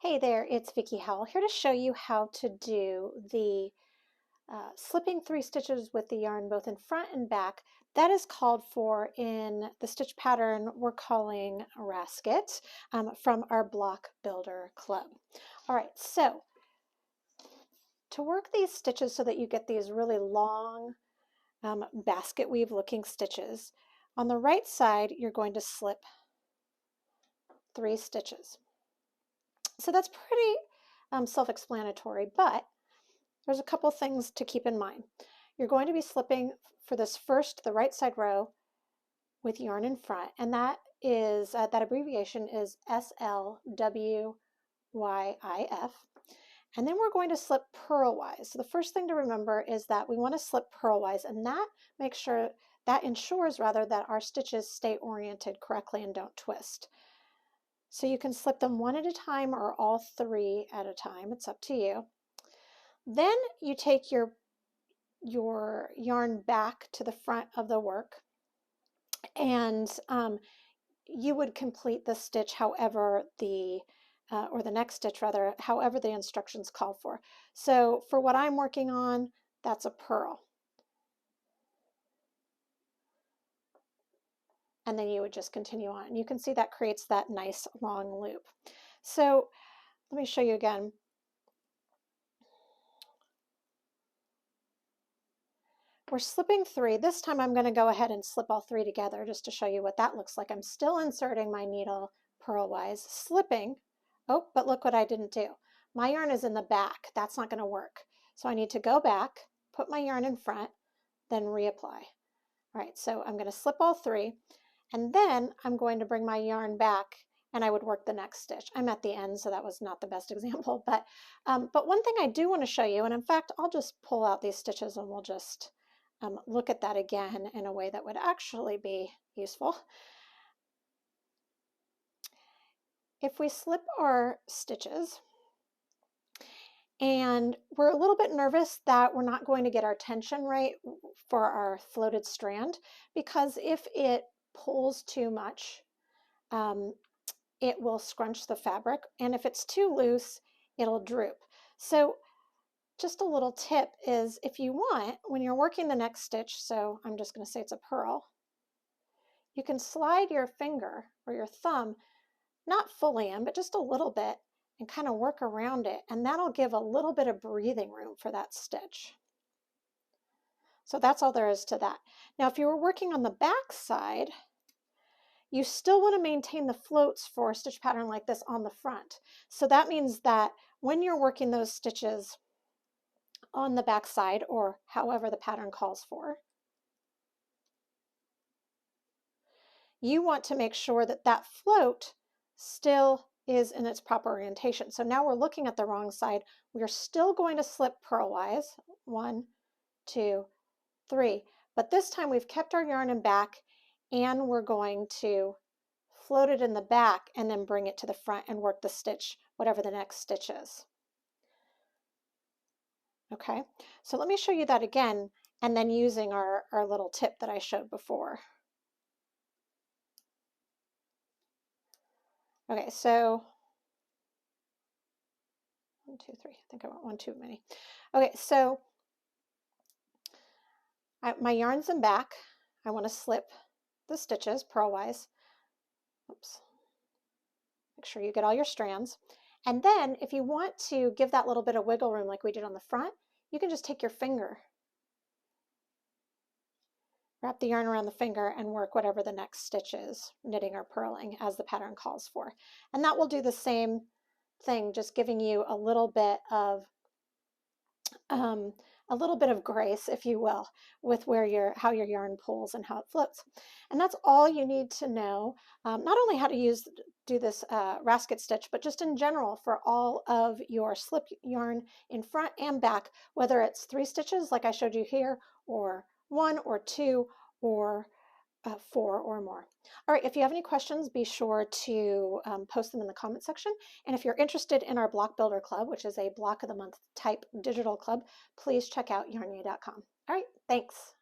Hey there, it's Vicki Howell here to show you how to do the slipping 3 stitches with the yarn both in front and back. That is called for in the stitch pattern we're calling Rasket from our Block Builder Club. All right, so to work these stitches so that you get these really long basket weave looking stitches, on the right side you're going to slip 3 stitches. So that's pretty self-explanatory, but there's a couple things to keep in mind. You're going to be slipping for this first, the right side row with yarn in front, and that is that abbreviation is Sl3wyif. And then we're going to slip purlwise. So the first thing to remember is that we want to slip purlwise, and that ensures rather that our stitches stay oriented correctly and don't twist. So you can slip them one at a time or all 3 at a time. It's up to you. Then you take your yarn back to the front of the work, and you would complete the stitch however or the next stitch rather, however the instructions call for. So for what I'm working on, that's a purl. And then you would just continue on. You can see that creates that nice long loop. So let me show you again. We're slipping 3. This time I'm going to go ahead and slip all 3 together just to show you what that looks like. I'm still inserting my needle purlwise, slipping. Oh, but look what I didn't do. My yarn is in the back. That's not going to work. So I need to go back, put my yarn in front, then reapply. All right, so I'm going to slip all 3, and then I'm going to bring my yarn back and I would work the next stitch. I'm at the end, so that was not the best example, but one thing I do want to show you, and in fact, I'll just pull out these stitches and we'll just look at that again in a way that would actually be useful. If we slip our stitches and we're a little bit nervous that we're not going to get our tension right for our floated strand, because if it pulls too much, it will scrunch the fabric, and if it's too loose, it'll droop. So just a little tip is, if you want, when you're working the next stitch, so I'm just going to say it's a purl, you can slide your finger or your thumb, not fully in, but just a little bit, and kind of work around it, and that'll give a little bit of breathing room for that stitch. So that's all there is to that. Now, if you were working on the back side, you still want to maintain the floats for a stitch pattern like this on the front. So that means that when you're working those stitches on the back side, or however the pattern calls for, you want to make sure that that float still is in its proper orientation. So now we're looking at the wrong side. We're still going to slip purlwise, 1, 2, 3, but this time we've kept our yarn in back, and we're going to float it in the back and then bring it to the front and work the stitch, whatever the next stitch is. Okay, so let me show you that again, and then using our little tip that I showed before. Okay, so 1, 2, 3. I think I went 1 too many. Okay, so my yarn's in back. I want to slip the stitches purlwise. Oops. Make sure you get all your strands. And then if you want to give that little bit of wiggle room like we did on the front, you can just take your finger, wrap the yarn around the finger, and work whatever the next stitch is, knitting or purling as the pattern calls for. And that will do the same thing, just giving you a little bit of grace, if you will, with how your yarn pulls and how it floats. And that's all you need to know, not only how to do this rasket stitch, but just in general for all of your slip yarn in front and back, whether it's 3 stitches like I showed you here, or 1 or 2 or 4 or more. All right, if you have any questions, be sure to post them in the comment section. And if you're interested in our Block Builder Club, which is a block of the month type digital club, please check out yarnya.com. All right, thanks.